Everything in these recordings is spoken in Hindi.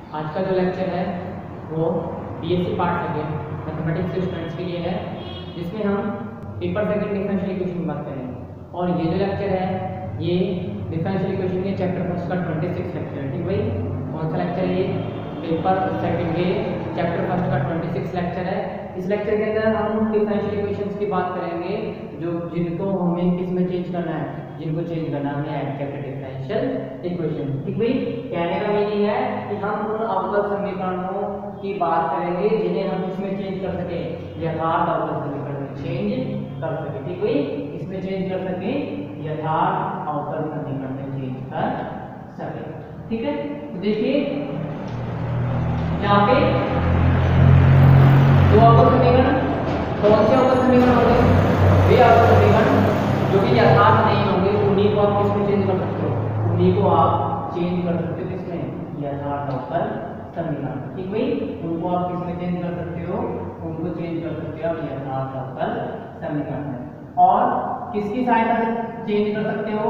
आज का जो लेक्चर है वो बीएससी पार्ट सेकेंड मैथमेटिक्स के स्टूडेंट्स के लिए है, जिसमें हम पेपर सेकेंड डिफरेंशियल इक्वेशन की बात करेंगे। और ये जो लेक्चर है ये डिफरेंशियल इक्वेशन के चैप्टर फर्स्ट का 26 लेक्चर है। ठीक भाई, कौन सा लेक्चर है ये? पेपर सेकेंड के चैप्टर फर्स्ट का 26 लेक्चर है। इस लेक्चर के अंदर हम डिफरेंशियल इक्वेशंस की बात करेंगे, जो जिनको हमें किस में चेंज करना है, जिनको चेंज करना है एग्जैक्ट डिफरेंशियल इक्वेशन। ठीक भाई, कहने का मीनिंग है कि हम उन अवकल समीकरणों की बात करेंगे जिन्हें हम इसमें चेंज कर सके, यथार्थ अवकल समीकरण में चेंज कर सके। ठीक भाई, इसमें चेंज कर सके, यथार्थ अवकल समीकरण में चेंज कर सके। ठीक है, तो देखिए यहाँ पे दो अवकल समीकरण, कौन से अवकल समीकरण होंगे? वे अवकल समीकरण जो कि यथार्थ नहीं होंगे, उन्हीं को आप किसमें चेंज कर सकते हो? उन्हीं को आप चेंज कर सकते हो किसमें? यथार्थ अवकल समीकरण। ठीक भाई, उनको आप किसमें चेंज कर सकते हो? उनको चेंज कर सकते हो आप यथार्थ अवकल समीकरण में। और किसकी सहायता से चेंज कर सकते हो?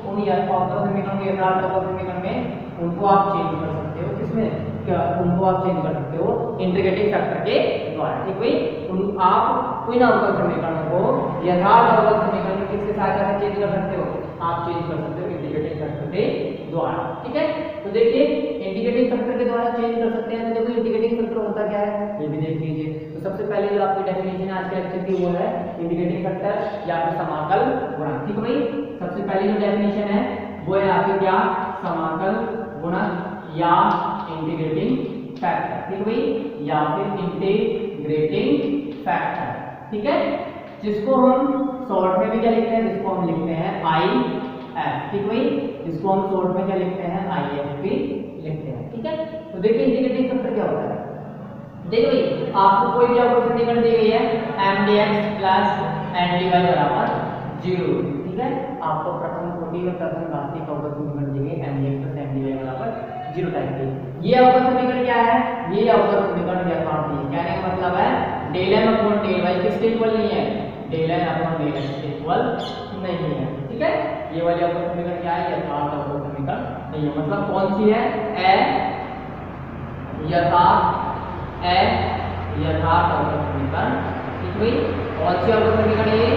उन अवकल समीकरण को यथार्थ अवकल समीकरण में उनको आप चेंज कर सकते हो किसमें? क्या उनको आप चेंज कर सकते हो? इंटीग्रेटिंग फैक्टर के द्वारा। ठीक भाई, आप इन अवकल समीकरणों को यथार्थ अवकल समीकरण में किसके सहायता से चेंज कर सकते हो? आप चेंज कर सकते हो इंटीग्रेटिंग फैक्टर के द्वारा। ठीक है, तो देखिए इंटीग्रेटिंग फैक्टर के द्वारा चेंज कर सकते हैं। तो देखो इंटीग्रेटिंग फैक्टर होता क्या है ये भी देख लीजिए। तो सबसे पहले जो आपकी डेफिनेशन आज के लेक्चर की वो है इंटीग्रेटिंग फैक्टर या फिर समाकल गुणक। ठीक भाई, सबसे पहले जो डेफिनेशन है वो है आपकी क्या? समाकल गुणक या इंटीग्रेटिंग फैक्टर। ठीक भाई, या फिर इंटीग्रेटिंग फैक्टर। ठीक है, जिसको हम शॉर्ट में भी क्या लिखते हैं? जिसको हम लिखते हैं IF। ठीक भाई, जिसको हम शॉर्ट में क्या लिखते हैं? IF भी लिखते हैं। ठीक है, तो देखिए इंटीग्रेटिंग फैक्टर क्या होता है। देखिए भाई, आपको कोई भी अवकल समीकरण दी गई है mdx प्लस ndy बराबर 0। ठीक है, आपको प्रथम कोटि में प्रथम घातीय अवकल समीकरण दी गई mdx प्लस ndy बराबर 0 टाइप की। ये अवकल समीकरण क्या है? ये अवकल समीकरण यथार्थ है। कहने का मतलब है del m upon del y किसके इक्वल नहीं है? del n upon del x के इक्वल नहीं है। ठीक है, ये वाली अवकल समीकरण क्या है? यथार्थ अवकल समीकरण नहीं है। मतलब कौन सी है? यथार्थ अवकल समीकरण। ठीक भाई, कौन सी अवकल समीकरण ये?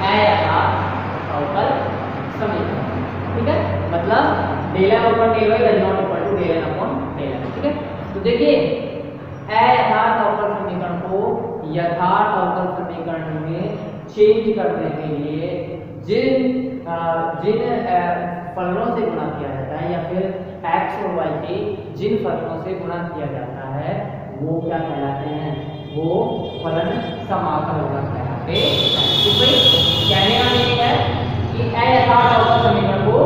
अयथार्थ अवकल समीकरण। ठीक है, मतलब del m upon del y does not equal to del n upon del x। ठीक है, तो देखिए अयथार्थ अवकल समीकरण को यथार्थ अवकल समीकरण में चेंज करने के लिए जिन फलनों से गुणा किया जाता है या फिर x और y के जिन फलनों से गुणा किया जाता है वो क्या कहलाते हैं? वो फलन समाकल गुणक कहलाते हैं। ठीक भाई, कहने का मतलब है कि अयथार्थ अवकल समीकरण को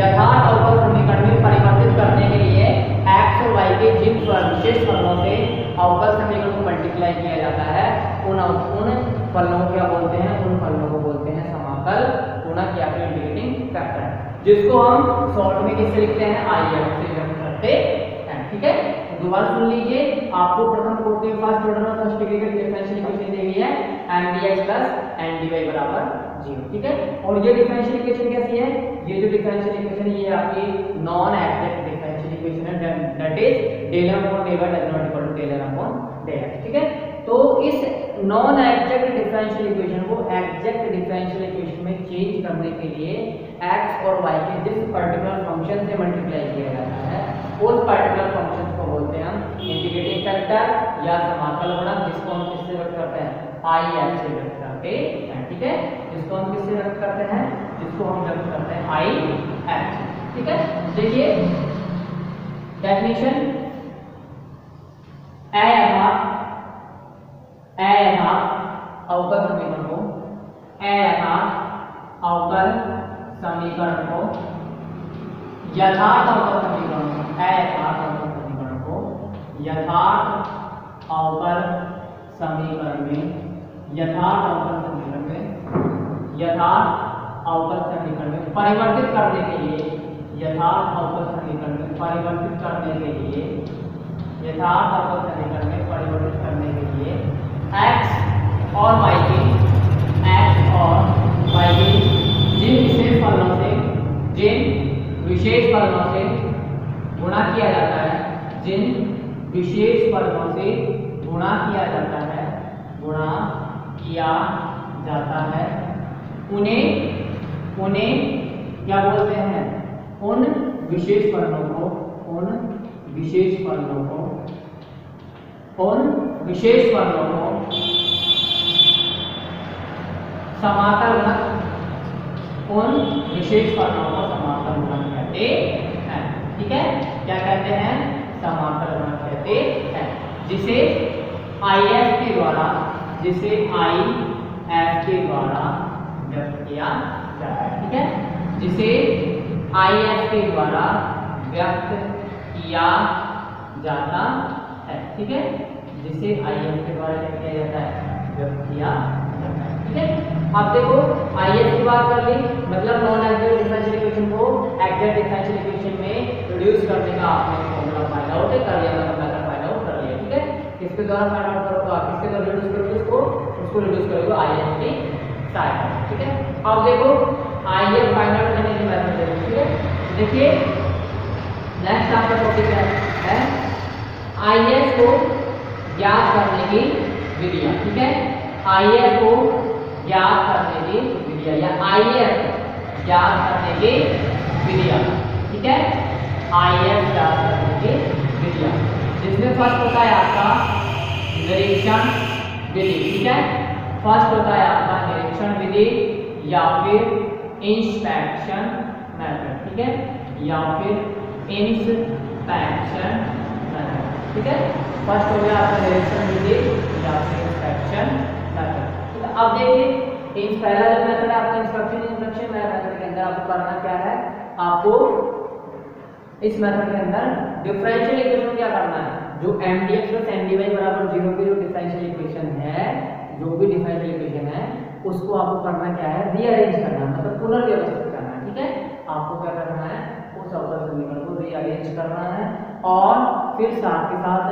यथार्थ अवकल समीकरण में परिवर्तित करने के लिए x और y के जिन विशेष फलनों से अवकल समीकरण को मल्टीप्लाई किया जाता है उन फलनों को क्या बोलते हैं? उन फलनों को बोलते हैं समाकल गुणक या फिर इंटीग्रेटिंग फैक्टर, जिसको हम शॉर्ट में किससे लिखते हैं? IF से व्यक्त करते हैं। ठीक है, दोबारा सुन लीजिए, आपको प्रथम कोटि में फर्स्ट ऑर्डर और फर्स्ट डिग्री की डिफरेंशियल इक्वेशन दी गई है mdx प्लस ndy बराबर 0। ठीक है, और ये डिफरेंशियल इक्वेशन कैसी है? ये जो डिफरेंशियल इक्वेशन ये आपकी नॉन एग्जैक्ट डिफरेंशियल इक्वेशन है, that is del m upon del y does not equal to del n upon del x। ठीक है, तो इस नॉन एग्जैक्ट डिफरेंशियल इक्वेशन को एग्जैक्ट डिफरेंशियल इक्वेशन में चेंज करने के लिए x और y के जिस पर्टिकुलर फंक्शन से मल्टीप्लाई किया जाता है उस पर्टिकुलर फंक्शन को बोलते हैं हम इंटीग्रेटिंग फैक्टर या समाकल गुणक, जिसको हम किससे व्यक्त करते हैं? IF से व्यक्त करते हैं। ठीक है, जिसको हम किससे व्यक्त करते हैं? जिसको हम व्यक्त करते हैं IF। ठीक है, देखिए डेफिनेशन अयथार्थ अवकल समीकरण को अयथार्थ अवकल समीकरण को यथार्थ अवकल समीकरण को अयथार्थ अवकल समीकरण को यथार्थ अवकल समीकरण में यथार्थ अवकल समीकरण में यथार्थ अवकल समीकरण में परिवर्तित करने के लिए यथार्थ अवकल समीकरण में परिवर्तित करने के लिए यथार्थ अवकल समीकरण में परिवर्तित करने के लिए x और y के जिन विशेष फलनों से गुणा किया जाता है जिन विशेष फलनों से गुणा किया जाता है, गुणा किया जाता है, उन्हें क्या बोलते हैं? उन विशेष फलनों को समांतर गुणक कहते हैं। ठीक है, क्या कहते हैं? समांतर गुणक कहते हैं, जिसे IF के द्वारा व्यक्त किया जाता है। ठीक है, जिसे IF के द्वारा व्यक्त किया जाता है। ठीक है, जिसे IF के द्वारा क्या किया जाता है? व्यक्त किया जाता है। ठीक है, अब देखो IF की बात कर ली, मतलब नॉन एग्जैक्ट डिफरेंशियल इक्वेशन को एग्जैक्ट डिफरेंशियल इक्वेशन में रिड्यूस करने का आपने फॉर्मूला फाइंड आउट कर लिया, मतलब मेथड फाइंड आउट कर लिया। ठीक है, किसके द्वारा फाइंड आउट करोगे? आप किसके द्वारा रिड्यूस करोगे? उसको रिड्यूस करोगे IF के साथ। ठीक है, अब देखो IF फाइंड आउट करने की मेथड देखो। ठीक है, देखिए नेक्स्ट आपका टॉपिक है IF को ज्ञात करने की विधियां। ठीक है, IF को ज्ञात करने की विधियां या IF ज्ञात करने की विधियां। ठीक है, IF ज्ञात करने की विधियां, जिसमें फर्स्ट होता है आपका निरीक्षण विधि। ठीक है, फर्स्ट होता है आपका निरीक्षण विधि या फिर इंस्पेक्शन मेथड। ठीक है, या फिर इंस्पेक्शन मेथड। ठीक है, फर्स्ट हो गया आपका निरीक्षण विधि या फिर इंस्पेक्शन मेथड। अब देखिए पहला जो मेथड है आपका इंस्पेक्शन मेथड के अंदर आपको करना क्या है? आपको इस मेथड के अंदर डिफरेंशियल इक्वेशन क्या करना है? जो mdx + mdy = 0 की जो डिफरेंशियल इक्वेशन है, जो भी डिफरेंशियल इक्वेशन है, उसको आपको करना क्या है? रीअरेंज करना, मतलब पुनर्व्यवस्थित करना है। ठीक है, आपको क्या करना है? उस अवकल समीकरण को रीअरेंज करना है और फिर साथ के साथ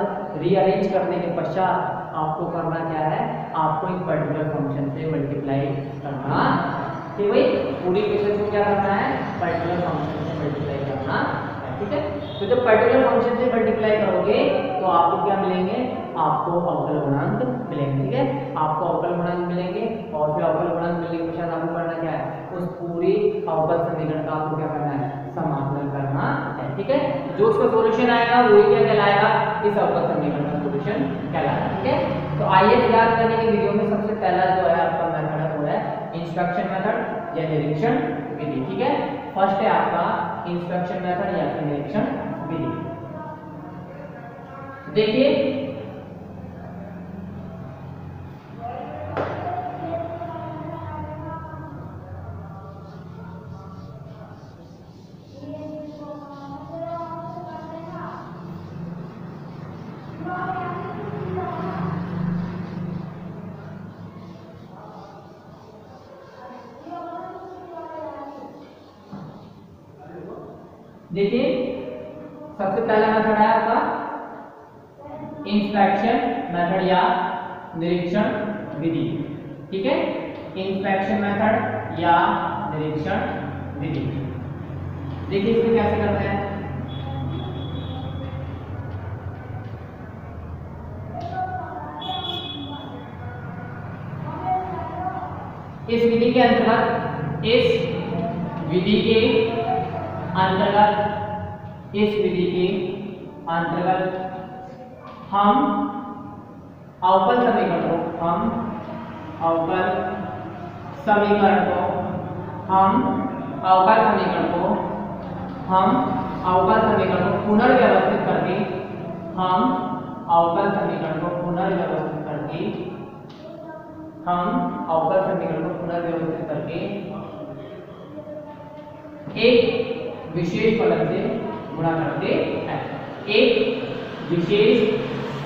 रीअरेंज करने के पश्चात आपको करना क्या है? आपको एक पर्टिकुलर फंक्शन से मल्टीप्लाई करना है। ठीक है, पूरी इक्वेशन को क्या करना है? पर्टिकुलर फंक्शन से मल्टीप्लाई करना है। ठीक है, तो जब पर्टिकुलर फंक्शन से मल्टीप्लाई करोगे तो आपको क्या मिलेंगे? आपको अवकल गुणांक मिलेंगे। ठीक है, आपको अवकल गुणांक मिलेंगे और फिर अवकल गुणांक मिलने के पश्चात आपको करना क्या है? उस पूरी अवकल समीकरण का आपको क्या करना है? समाकलन करना है। ठीक है, जो उसका सॉल्यूशन आएगा वही क्या कहलाएगा? इस अवकल समीकरण का सॉल्यूशन कहलाएगा। ठीक है, तो आइए ज्ञात करने की वीडियो में सबसे पहला जो है आपका मेथड है वो है इंस्पेक्शन मेथड या निरीक्षण विधि। ठीक है, फर्स्ट है आपका इंस्पेक्शन मेथड या फिर निरीक्षण विधि। देखिए देखिए सबसे पहला मेथड है आपका इंस्पेक्शन मेथड या निरीक्षण विधि। ठीक है, इंस्पेक्शन मेथड या निरीक्षण विधि। देखिए इसमें कैसे करते हैं? इस विधि के अंतर्गत हम अवकल समीकरण को पुनर्व्यवस्थित करके एक विशेष फलन से गुणा करते हैं। एक विशेष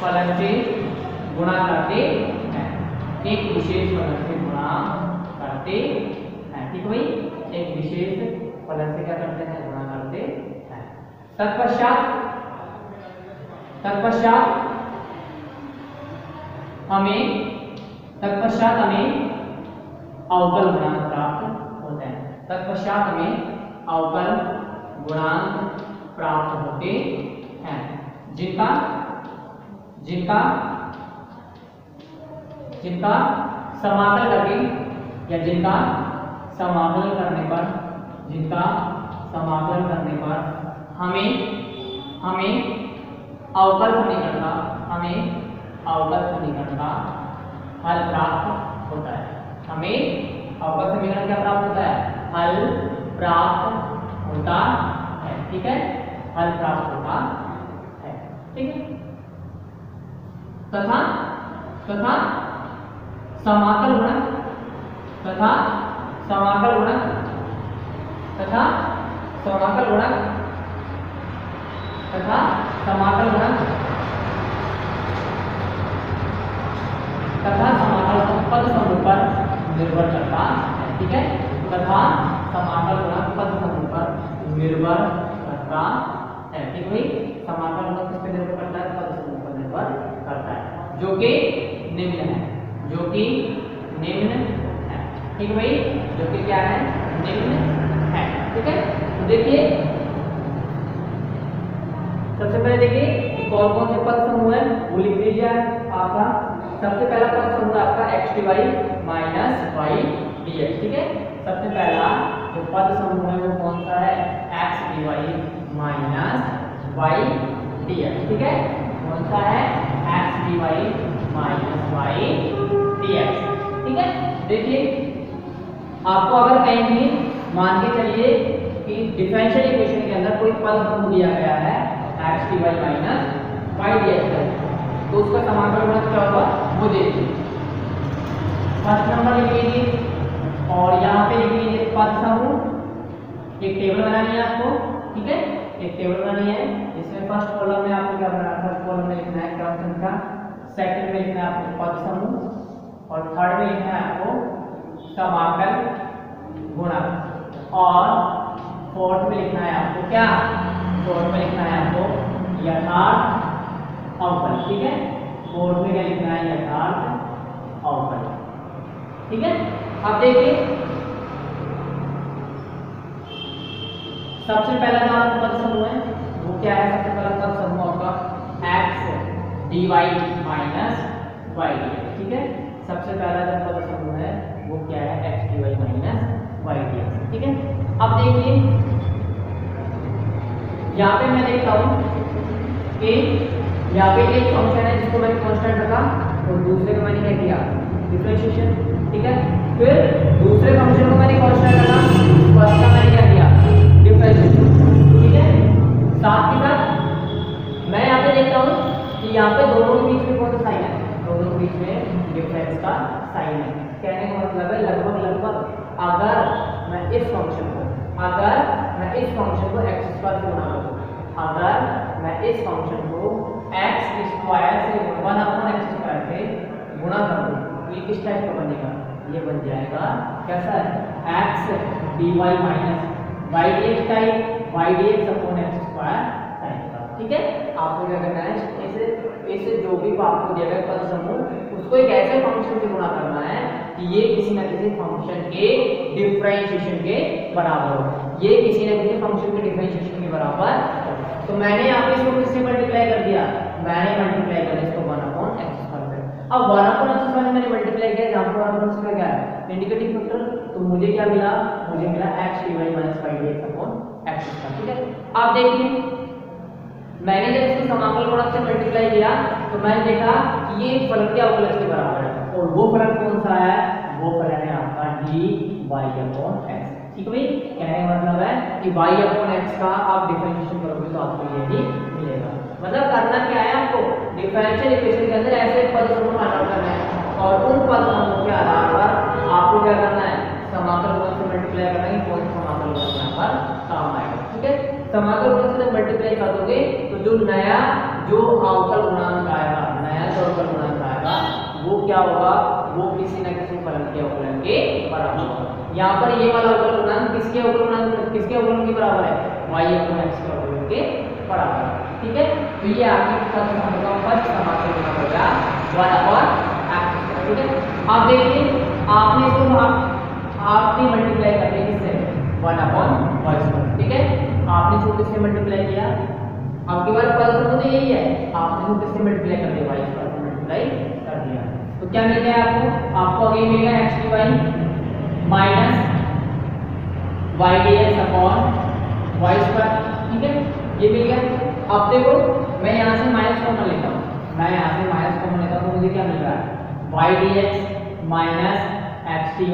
फलन से गुणा करते हैं। ठीक है भाई, एक विशेष फलन से क्या करते हैं? गुणा करते हैं। तत्पश्चात हमें अवकल गुणांक प्राप्त होते हैं। जिनका जिनका जिनका समाकल करके या जिनका समाकलन करने पर हमें अवकल समीकरण का हल प्राप्त होता है। हमें अवकल समीकरण क्या प्राप्त होता है? हल प्राप्त होता है। ठीक है, हल प्राप्त होता है। ठीक है, तथा समाकल गुणक तथा समाकल गुणक तथा समाकल गुणक तथा समाकल गुणक तथा समाकल पद समूह पर निर्भर करता है। ठीक है, तथा समाकल गुणक पद समूह पर निर्भर करता है। ठीक है, समाकल गुणक किस पर निर्भर करता है? पद समूह पर निर्भर करता है, जो कि निम्न है। ठीक है भाई, जो कि क्या है? निम्न है। ठीक है, तो देखिए सबसे पहले देखिए कौन कौन से पद समूह है वो लिख लीजिए आपका। सबसे पहला पद समूह आपका x dy minus y dx। ठीक है, सबसे पहला जो पद समूह है वो कौन सा है? x dy minus y dx। ठीक है, कौन सा है? x dy minus y dx। ठीक है, देखिए आपको अगर कहीं भी मान के चलिए कि डिफरेंशियल इक्वेशन के अंदर कोई पद समूह दिया गया है x dy minus y dx, तो उसका समाकल गुणक क्या होगा वो देखिए। फर्स्ट नंबर लिख लीजिए और यहाँ पे लिख लीजिए पद समूह। एक टेबल बनानी है आपको। ठीक है, एक टेबल बनानी है। इसमें फर्स्ट कॉलम में आपको क्या बनाना है? फर्स्ट कॉलम में लिखना है क्रम संख्या, सेकंड में लिखना है आपको पद समूह और थर्ड में लिखना है आपको समाकल गुणक और फोर्थ में लिखना है आपको क्या? फोर्थ में लिखना है आपको यथार्थ अवकल। ठीक है, फोर्थ में क्या लिखना है? यथार्थ अवकल। ठीक है, अब देखिए सबसे पहला जो आपका पद समूह है वो क्या है? सबसे पहला पद समूह आपका x dy minus y dx। ठीक है, सबसे पहला जो पद समूह है वो क्या है? x dy minus y dx। ठीक है, अब देखिए यहाँ पे मैं देखता हूँ कि यहाँ पे एक फंक्शन है जिसको मैंने कांस्टेंट रखा और दूसरे को मैंने क्या किया? डिफरेंशिएशन। ठीक है, फिर दूसरे फंक्शन को मैंने कांस्टेंट रखा, फर्स्ट का मैंने क्या किया? डिफरेंशिएशन। ठीक है, साथ ही साथ मैं यहाँ पे देखता हूँ कि यहाँ पे दोनों के बीच में कौन सा साइन है? दोनों के बीच में डिफरेंस का साइन है। कहने का मतलब है लगभग अगर मैं इस फंक्शन को x स्क्वायर से गुणा करूं, अगर मैं इस फंक्शन को x स्क्वायर से 1/x स्क्वायर से गुणा करूं तो ये किस टाइप का बनेगा? ये बन जाएगा कैसा है? x dy minus y dx type, y dx upon x square type का। ठीक है, आपको क्या करना है? इसे जो भी आपको दिया गया पद समूह उसको एक ऐसे फंक्शन से गुणा करना है कि ये किसी न किसी फंक्शन के डिफरेंशिएशन के बराबर हो। ये किसी न किसी फंक्शन के डिफरेंशिएशन के बराबर हो। तो मैंने यहाँ पे इसको किससे मल्टीप्लाई कर दिया? मैंने मल्टीप्लाई कर दिया इसको 1/x स्क्वायर। अब 1/x स्क्वायर मैंने मल्टीप्लाई किया, जहाँ पर 1/x स्क्वायर क्या है? Indicative factor. तो मुझे क्या मिला? मुझे मिला x dy minus y dx upon x square. ठीक है, आप देखिए मैंने जब इसको समाकल गुणक से मल्टीप्लाई किया तो मैंने देखा कि ये फलन के अवकलज के बराबर है और वो फलन कौन सा है? वो फलन है आपका dy अपॉन x। ठीक है भाई, कहने का मतलब है कि y अपॉन x का आप डिफरेंशिएशन करोगे तो आपको ये ही मिलेगा। मतलब करना क्या है? आपको डिफरेंशियल इक्वेशन के अंदर ऐसे पद समूह फाइंड आउट करना है और उन पद समूह के आधार पर आपको क्या करना है? समाकल गुणक से मल्टीप्लाई करना है कि कौन सा समाकल गुणक यहाँ पर काम आएगा। ठीक है, समाकल गुणक से मल्टीप्लाई कर दोगे तो जो अवकल गुणांक आएगा, वो क्या होगा? वो किसी न किसी फलन के अवकलन के बराबर होगा। यहाँ पर ये वाला अवकल गुणांक किसके अवकलन के बराबर है? y अपॉन x के अवकलन के बराबर है। ठीक है, तो ये आपके फर्स्ट समाकल गुणांक हो गया 1/x। ठीक है, आप देखिए आपने मल्टीप्लाई कर दिया किससे? 1/y square. ठीक है, आपने इसको किससे मल्टीप्लाई किया? आपके पास पद समूह तो यही है, आपने किससे मल्टीप्लाई कर दिया, y स्क्वायर से मल्टीप्लाई कर दिया। तो क्या मिल गया आपको, आपको अगेन मिलेगा x dy minus y dx upon y square, ठीक है, ये मिल गया। अब देखो मैं यहाँ से माइनस कॉमन लेता हूँ, मैं यहाँ से माइनस कॉमन लेता हूँ तो मुझे क्या मिल रहा है, y dx minus x dy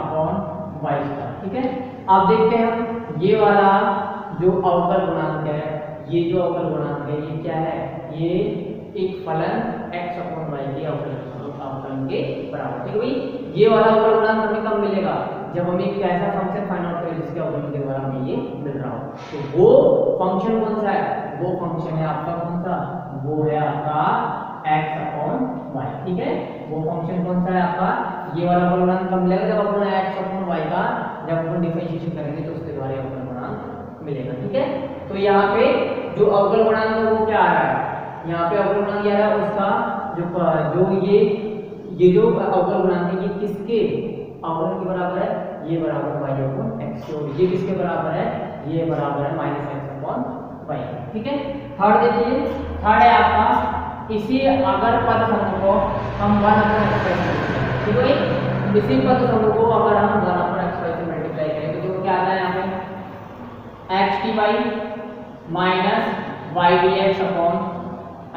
upon y square, ठीक है। अब देखते हैं ये वाला जो अवकल गुणांक है, ये जो अवकल गुणांक है ये क्या है, ये एक फलन x अपॉन y के अवकलन के बराबर, ठीक है भाई। ये वाला अवकल गुणांक हमें कब मिलेगा, जब हमें एक ऐसा फंक्शन फाइंड आउट करें जिसके अवकलन के द्वारा हमें ये मिल रहा हो। तो वो फंक्शन कौन सा है, वो फंक्शन है आपका कौन सा, वो है आपका x अपॉन y, ठीक है। वो फंक्शन कौन सा है आपका, ये वाला अवकल गुणांक कब मिलेगा, जब अपन x अपॉन y का जब अपन डिफरेंशिएशन करेंगे तो उसके द्वारा अवकल गुणांक मिलेगा, ठीक है। तो यहाँ पे जो अवकल गुणांक है वो क्या आ रहा है, यहाँ पे अवकल गुणांक क्या है उसका जो ये जो अवकल गुणांक है ये किसके अवकलन के बराबर है, ये बराबर y अपॉन x, और ये किसके बराबर है, ये बराबर है माइनस x अपॉन y, ठीक है। थर्ड देखिए, थर्ड है आपका इसी अगर पद समूह को हम 1 अपॉन x करेंगे, ठीक है, इसी पद समूह को अगर हम 1 अपॉन x से मल्टीप्लाई करें तो देखो क्या आता है यहाँ पे x dy minus y dx upon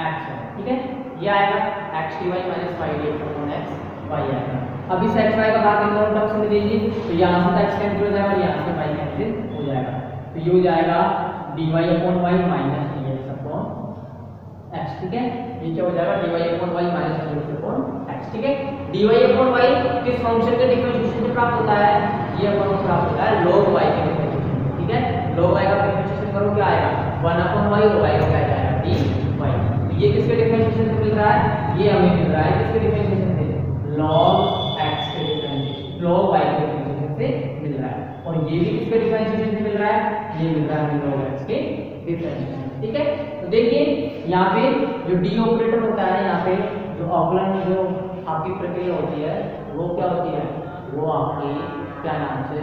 x, ठीक है, ये आएगा x dy minus y dx upon x y आएगा। अब इस x y का भाग इन दोनों टर्म्स में दीजिए तो यहाँ से x कैंसिल हो जाएगा और यहाँ से y कैंसिल हो जाएगा, तो ये हो जाएगा dy upon y minus dx upon x, ठीक है। ये क्या हो जाएगा dy upon y minus dx upon x, ठीक है। dy अपॉन y किस फंक्शन के डिफरेंशिएशन से प्राप्त होता है, ये अपन को प्राप्त होता है log y के डिफरेंशिएशन, ठीक है। log y का डिफरेंशिएशन करो क्या आएगा 1 अपॉन y, और y का क्या जाएगा dy, ये किसके डिफरेंशिएशन से मिल रहा है, ये हमें मिल रहा है किसके डिफरेंशिएशन से, log x के डिफरेंशिएशन, log y के डिफरेंशिएशन से मिल रहा है, और ये भी किसके डिफरेंशिएशन से मिल रहा है, ये मिल रहा है log x के डिफरेंशिएशन, ठीक है। तो देखिए यहाँ पे जो डी ऑपरेटर होता है, यहाँ पे जो अवकलन जो आपकी प्रक्रिया होती है वो क्या होती है, वो आपकी क्या नाम से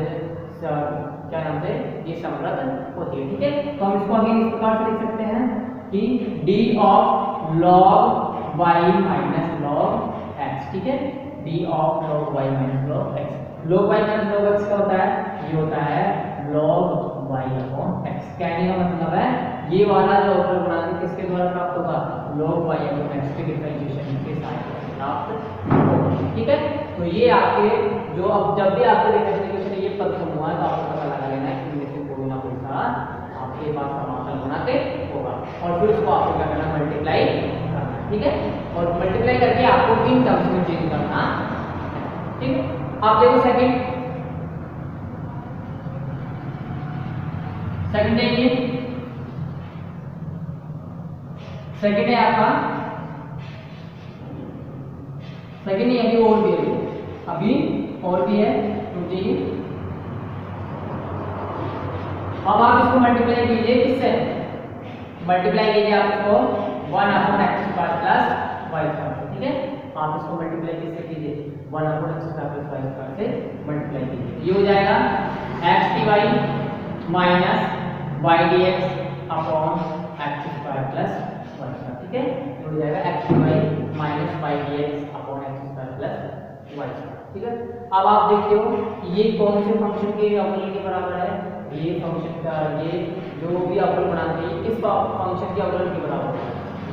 ये समृद्ध होती है, ठीक है। तो हम इसको आगे इस प्रकार से लिख सकते हैं कि d of log y minus log x, ठीक है, d of log y minus log x। log y minus log x क्या होता है, ये होता है log y अपॉन x। कहने का मतलब है ये वाला जो अवकल गुणांक किसके द्वारा प्राप्त होगा, log y अपॉन x के डिफरेंशिएशन के साथ प्राप्त होगा, ठीक है। तो ये आपके जो अब जब भी आपको डिफरेंशिएशन ये पद समूह है तो आपको पता लगा लेना है कि इनमें से कोई ना कोई सा आपके पास समाकल बनाते होगा, और फिर उसको आपको क्या करना, मल्टीप्लाई करना, ठीक है। और मल्टीप्लाई करके आपको इन टर्म्स में चेंज करना, ठीक है। आप देखो सेकंड देखिए, सेकंड है आपका, सेकंड है अभी और भी है, अभी और भी है, तो देखिए अब आप इसको मल्टीप्लाई कीजिए, किससे मल्टीप्लाई कीजिए, आप इसको 1 upon x square plus y square, ठीक है। आप इसको मल्टीप्लाई किससे कीजिए, 1 upon x square plus y square से मल्टीप्लाई कीजिए, ये हो जाएगा x dy minus y dx upon x square plus y square, ठीक है। ये हो जाएगा x dy minus y dx upon x square plus y square, ठीक है। अब आप देखते हो ये कौन से फंक्शन के अवकलन के बराबर है, ये फंक्शन का ये जो भी अवकल गुणांक है किस फंक्शन के अवकलन के बराबर है,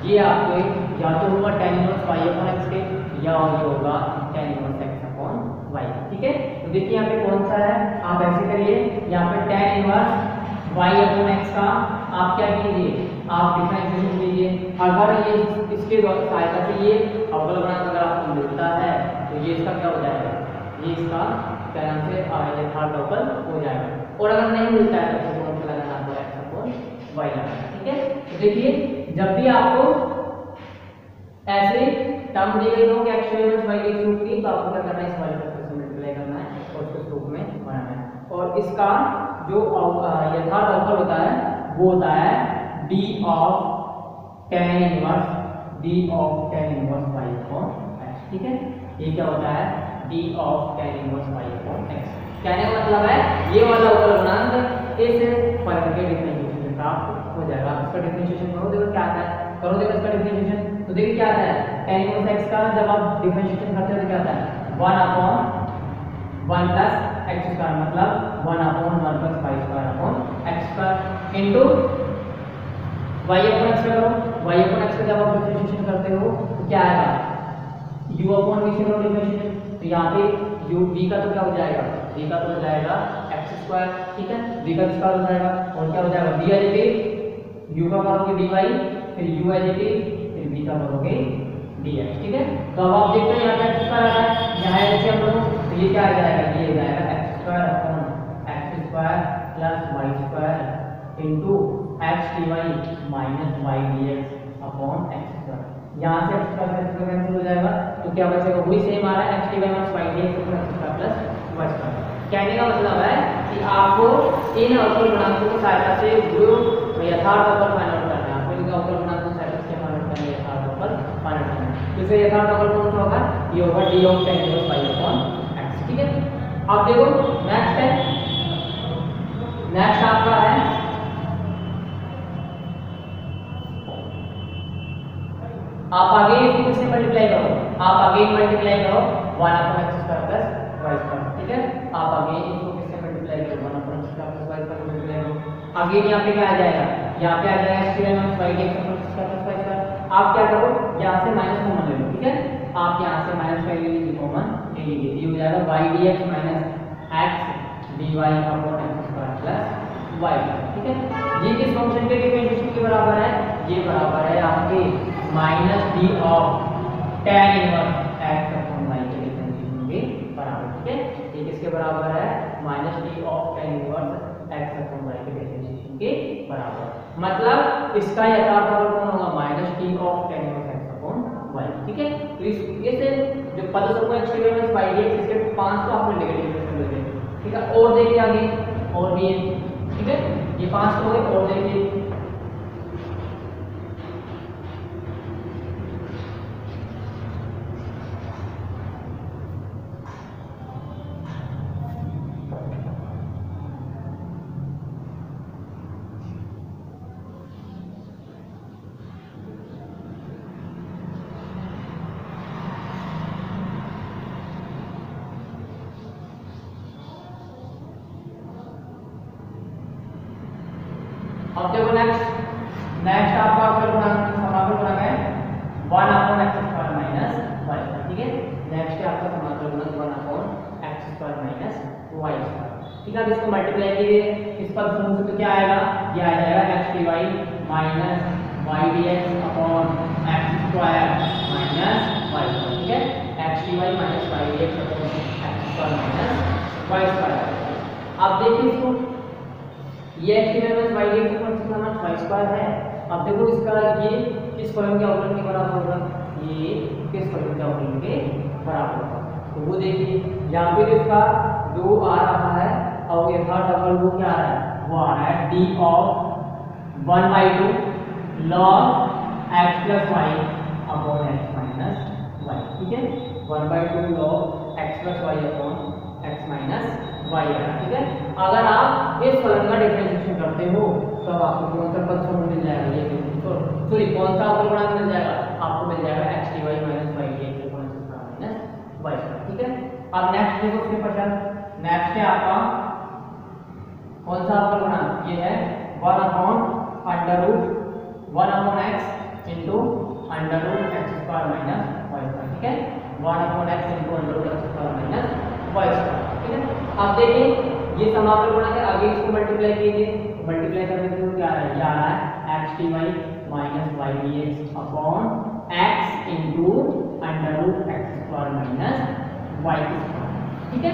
ये आपके या तो होगा tan inverse y upon x के, या ये होगा tan inverse x upon y, ठीक है। तो देखिए यहाँ पे कौन सा है, आप ऐसे करिए, यहाँ पे tan inverse y upon x का आप क्या कीजिए, आप डिफरेंशिएशन कीजिए, अगर ये इसके सहायता से ये अवकल गुणांक अगर आपको मिलता है तो ये इसका क्या हो जाएगा, ये इसका क्या नाम से यथार्थ अवकल हो जाएगा, और अगर नहीं मिलता है तो कौन सा लगाना आपको x अपॉन y लगाना, ठीक है। तो देखिए जब भी आपको ऐसे टर्म दी गई हो कि x माइनस y की रूप की, तो आपको क्या करना है, इस वाले फैक्टर से मल्टीप्लाई करना है और उसको रूप में बनाना है, और इसका जो यथार्थ अवकल होता है वो होता है d of tan inverse y upon x, ठीक है। ये क्या होता है d of tan inverse y upon x। कहने का मतलब है ये वाला अवकल गुणांक इस फलन के डिफरेंशिएशन से प्राप्त हो जाएगा। आप इसका डिफरेंशिएशन करो, देखो क्या आता है, करो देखो इसका डिफरेंशिएशन, तो देखिए क्या आता है, tan इनवर्स x का जब आप डिफरेंशिएशन करते हो तो क्या आता है 1/1 प्लस एक्स स्क्वायर, मतलब 1/1 plus Y square upon x square into y upon x करो, y अपॉन x का जब आप डिफरेंशिएशन करते हो तो क्या आएगा u अपॉन v से करो डिफरेंशिएशन, तो यहाँ पे u v का तो क्या हो जाएगा, v का तो हो जाएगा x स्क्वायर, ठीक है, v का स्क्वायर हो जाएगा और क्या हो जाएगा v एज u का करोगे dy, फिर u एज फिर v का करोगे dx, ठीक है। तो अब आप देखते हैं यहाँ पे x स्क्वायर आ रहा है, यहाँ ऐसे हम लोग, तो ये क्या आ जाएगा, ये हो जाएगा x square upon x square plus y square into x dy minus y dx upon x square. यहाँ से x स्क्वायर कैंसिल हो जाएगा, तो क्या बचेगा, वही सेम आ रहा है x dy minus y dx upon x square plus y square. कहने का मतलब है कि आपको इन अवकल गुणांकों की सहायता से जो यथार्थ अवकल फाइंड आउट करना है, आपको इनका अवकल गुणांकों की सहायता से फाइंड आउट करना है, यथार्थ अवकल फाइंड आउट करना है। तो इसे यथार्थ अवकल कौन सा होगा, ये होगा d of tan inverse y upon x, ठीक है। अब देखो नेक्स्ट है, नेक्स्ट आपका है आप आगे इसको किससे मल्टीप्लाई करो, आप आगे मल्टीप्लाई करो 1 upon x square plus y square, ठीक है। आप आगे इसको किससे मल्टीप्लाई करो 1 upon x square plus y square multiply करो, आगे यहाँ पे क्या आ जाएगा, यहाँ पे आ जाएगा x square minus y dx upon x square plus y square. आप क्या करो, यहाँ से माइनस कॉमन ले लो, ठीक है, आप यहाँ से माइनस y ले लीजिए, कॉमन ले लीजिए, ये हो जाएगा y dx minus x dy upon x square plus y, ठीक है। ये किस फंक्शन के डिफरेंशिएशन के बराबर है, ये बराबर है आपके minus d of tan inverse x upon y के डिफरेंशिएशन के बराबर, ठीक है। ये किसके बराबर है, minus d of tan inverse x upon y के डिफरेंशिएशन के बराबर, मतलब इसका यथार्थ अवकल कौन होगा, minus d of tan inverse x upon y, ठीक है। तो इस से जो पद समूह x square minus y dx इसके 5 तो आपने नेगेटिव कर लेते हैं, ठीक है। और देखिए आगे और भी है, ठीक है, ये 5 तो है, और देखिए अब देखो नेक्स्ट आपका अवकल गुणांक समाकल गुणांक है 1 upon x square minus y, ठीक है। नेक्स्ट है आपका समाकल गुणांक 1 upon x square minus y square, ठीक है। अब इसको मल्टीप्लाई कीजिए इस पद समूह से, तो क्या आएगा, ये आ जाएगा x dy minus y dx upon x square minus y square, ठीक है, x dy minus y dx upon x square minus y square. अब देखिए इसको, ये x minus y dx upon x minus y square है। अब देखो इसका ये किस फलन के अवकलन के बराबर होगा, ये किस फलन के अवकलन के बराबर होगा, तो वो देखिए यहाँ पे इसका जो आ रहा है और यथार्थ अवकल वो क्या आ रहा है, वो आ रहा है d of 1/2 log x plus y upon x minus y, ठीक है, 1/2 log x plus y upon x minus y है, ठीक है। अगर आप इस फलन का डिफरेंशिएशन करते हो तो अब आपको कौन सा पद समूह मिल जाएगा, ये सॉरी कौन सा अवकल गुणांक मिल जाएगा, आपको मिल जाएगा x dy minus y dx upon x minus y, ठीक है। अब नेक्स्ट देखो उसके पश्चात नेक्स्ट है आपका कौन सा अवकल गुणांक, ये है 1 upon x into x square minus y square, ठीक है, 1 upon x into x square minus y square, ठीक है। अब देखिए ये समाकल गुणांक है, आगे इसको मल्टीप्लाई कीजिए, मल्टीप्लाई करने से क्या आ रहा है, ये आ रहा है x dy minus y dx upon x into x square minus y square, ठीक है।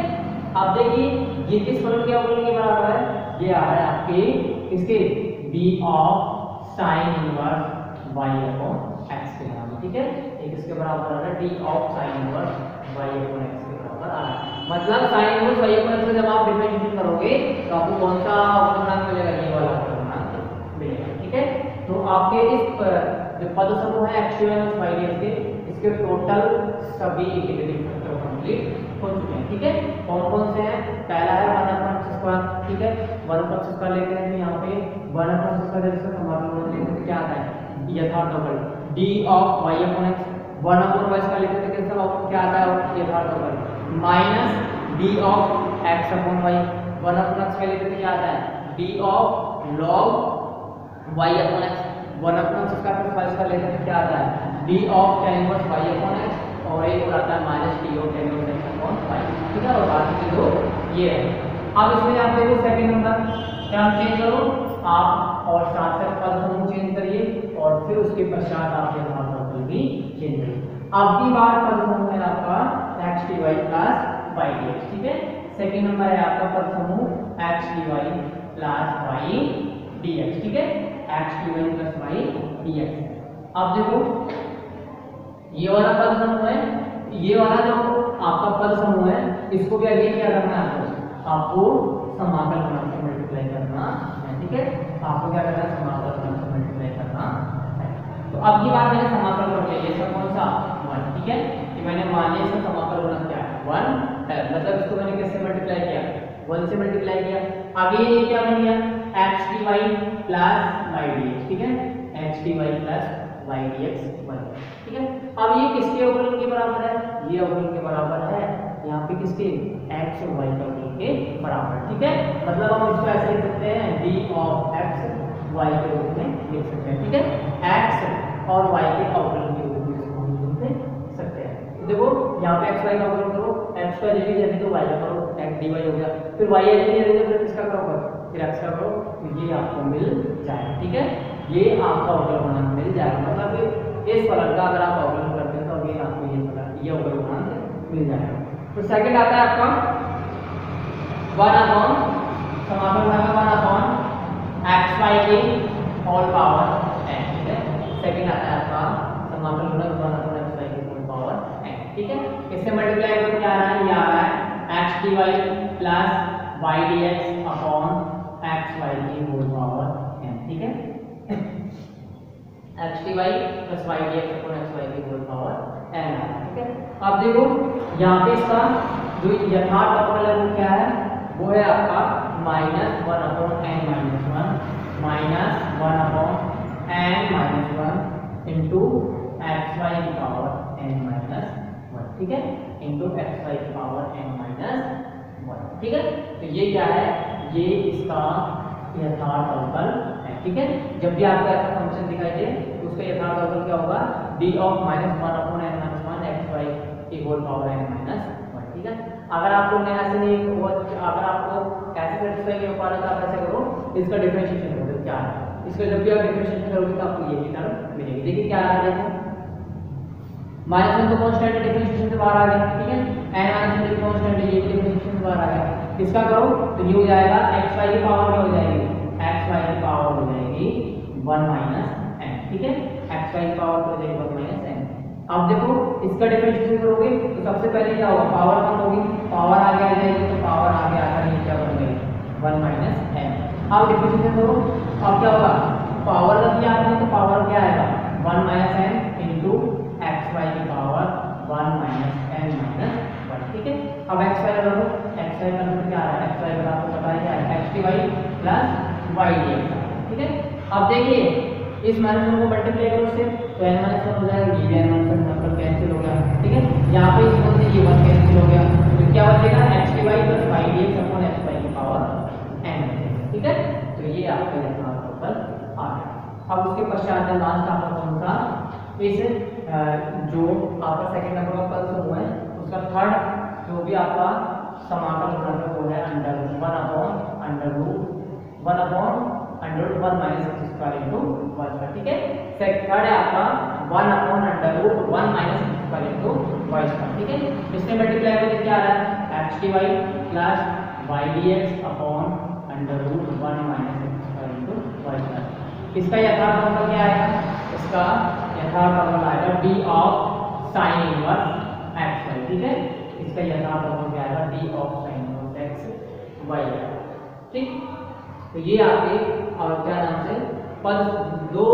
अब देखिए ये किस फलन के अवकलन के बराबर है, ये आ रहा है आपके इसके d of sin inverse y upon x के बराबर, ठीक है, एक इसके बराबर आ रहा है d of sin inverse y upon x के बराबर आ रहा है, मतलब sin inverse y upon x से जब आप डिफरेंशिएट करोगे तो आपको कौन सा अवकल गुणांक मिलेगा, ये वाला अवकल गुणांक मिलेगा, ठीक है। तो आपके इस जो पद समूह है x माइनस y dx के, इसके टोटल सभी इंटीग्रेटिंग फैक्टर कंप्लीट हो चुके हैं, ठीक है। कौन कौन से हैं, पहला है 1 अपॉन x स्क्वायर, ठीक है, वन अपॉन एक्स स्क्वायर लेते हैं तो यहाँ पे वन अपॉन एक्स स्क्वायर इसका समाकलन लेते हैं तो क्या आता है यथार्थोपल d of y upon x, one upon y square लेते हैं तो कैसा क्या आता है यथार्थोपल minus d of x upon y, one upon x लेते हैं तो क्या आता है d of log y upon x, one upon x square plus Y square लेते हैं तो क्या आता है d of tan inverse y upon x, और एक और आता है minus d of tan inverse X upon Y, ठीक है। और बाकी के दो ये है। अब इसमें आप देखो सेकंड नंबर क्या चेंज करो आप, और साथ साथ पद समूह चेंज करिए और फिर उसके पश्चात आप यथार्थोपल भी चेंज करिए। अब की बार पद समूह है आपका x dy plus y dx, ठीक है। सेकंड नंबर है आपका पद समूह x dy plus y dx, ठीक है, x dy plus y dx। अब देखो ये वाला पद समूह है, ये वाला जो आपका पद समूह है इसको भी आगे क्या करना है आपको समाकल गुणक से मल्टीप्लाई करना है, ठीक है। आपको क्या करना है समाकल गुणक से मल्टीप्लाई करना है। तो अब की बार मैंने समाकल कर लिया, ये सब कौन सा 1, ठीक है, कि मैंने मान लिया इसका समाकल गुणक क्या है 1 है, मतलब इसको मैंने किससे मल्टीप्लाई किया 1 से मल्टीप्लाई किया। आगे ये क्या बन गया x dy plus y dx, ठीक है, x dy plus y dx बन गया, ठीक है। अब ये किसके अवकलन के बराबर है, ये अवकलन के बराबर है यहाँ पे किसके x और y के अवकलन के बराबर, ठीक है। मतलब हम इसको ऐसे लिख सकते हैं d of x y के रूप में लिख सकते हैं, ठीक है, x और y के अवकलन के रूप में इसको हम लिख सकते हैं। देखो यहाँ पे x y का अवकलन करो, x का यदि यदि तो y का करो x dy हो गया, फिर y यदि यदि तो फिर किसका करो फिर x का करो, तो ये आपको मिल जाएगा, ठीक है, ये आपका अवकलन गुणांक मिल जाएगा। मतलब इस फलन का अगर आप अवकलन करते हैं तो अभी आपको ये फलन ये अवकलन गुणांक मिल जाएगा। तो सेकंड आता है आपका 1 अपॉन समाकलन गुणांक 1 अपॉन xy के होल पावर n, ठीक है। सेकंड आता है आपका समाकलन गुणांक 1 अपॉन xy के होल पावर n, ठीक है। इससे मल्टीप्लाई करके क्या आ रहा है, ये आ रहा है x dy plus y dx upon xy की होल पावर n, ठीक है, x dy plus y dx upon xy की होल पावर n, ठीक है। अब देखो यहाँ पे इसका जो यथार्थ अवकल है वो क्या है, वो है आपका minus 1 upon n minus 1 minus 1 upon n minus 1 into X Y की पावर n माइनस 1, ठीक है, इंटू एक्स वाई की पावर n माइनस 1, ठीक है। तो ये क्या है, ये इसका यथार्थ अवकल है, ठीक है। जब भी आपको ऐसा फंक्शन दिखाई दे तो उसका यथार्थ अवकल क्या होगा d of minus 1 upon n minus 1 X Y की होल पावर n माइनस 1, ठीक है। अगर आपको ऐसे नहीं वो अगर आपको ऐसे सेटिस्फाई नहीं हो पा रहा तो आप ऐसे करो, इसका डिफरेंशिएशन करो क्या है, इसका जब भी आप डिफरेंशिएशन करोगे तो आपको ये टर्म मिलेगी। देखिए क्या आ रहा है, माइनस 1 तो कांस्टेंट है, डिफरेंशिएशन से बाहर आ गया, ठीक है, n माइनस 1 कांस्टेंट है, ये भी डिफरेंशिएशन से बाहर आ गया। इसका करो तो ये हो जाएगा एक्स वाई की पावर क्या हो जाएगी, एक्स वाई की पावर हो जाएगी 1 माइनस n, ठीक है, एक्स वाई की पावर हो जाएगी 1 माइनस n। अब देखो इसका डिफरेंशिएशन करोगे तो सबसे पहले क्या होगा, पावर कम होगी, पावर आगे आ जाएगी तो पावर आगे आकर ये क्या बन गई 1 माइनस n। अब डिफरेंशिएशन करो, अब क्या होगा, पावर रख दिया आपने तो पावर क्या आएगा 1 minus n into X Y की पावर 1 माइनस n माइनस 1, ठीक है। अब एक्स वाई करो, एक्स वाई का क्या आ रहा है, एक्स वाई का आपको पता है क्या है, X D Y plus Y D X, ठीक है। अब देखिए इस माइनस 1 को मल्टीप्लाई करो उससे तो n माइनस 1 हो जाएगा, ये n माइनस 1 नंबर कैंसिल हो गया, ठीक है। यहाँ पे इस 1 से ये 1 कैंसिल हो गया तो क्या बचेगा X D Y plus Y D X upon X Y की पावर n, ठीक है। तो ये आपका यथार्थ अवकल आ गया। अब उसके पश्चात लास्ट आपका कौन सा, इस जो आपका सेकंड नंबर का पद समूह है उसका थर्ड जो भी आपका समाकल गुणांक है वो है under 1 upon under root 1 upon under root 1 minus X square into 1 square, ठीक है। थर्ड है आपका 1 upon under root 1 minus X square into y square, ठीक है। इससे मल्टीप्लाई करके क्या आ रहा है x dy plus y dx upon under root 1 minus X square into y square. इसका यथार्थ अवकल क्या आएगा, इसका यथार्थ अवकल आएगा d of sin inverse x y, ठीक है। इसका यथार्थ अवकल क्या आएगा d of sin inverse x y, ठीक। तो ये आपके और क्या नाम से पद दो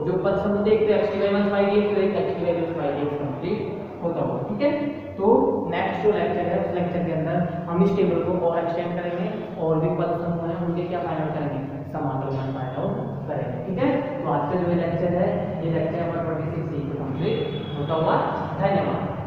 जो पद समूह देखते हैं x dy minus y dx, तो एक x dy plus y dx complete होता होगा, ठीक है। तो नेक्स्ट जो लेक्चर है उस लेक्चर के अंदर हम इस टेबल को और एक्सटेंड करेंगे और भी पद समूह हैं उनके क्या फाइंड आउट करेंगे, समाकल मान फाइंड आउट करेंगे। ठीक है, तो आज का जो लेक्चर है ये लेक्चर नंबर 26 से कंप्लीट होता हुआ। धन्यवाद।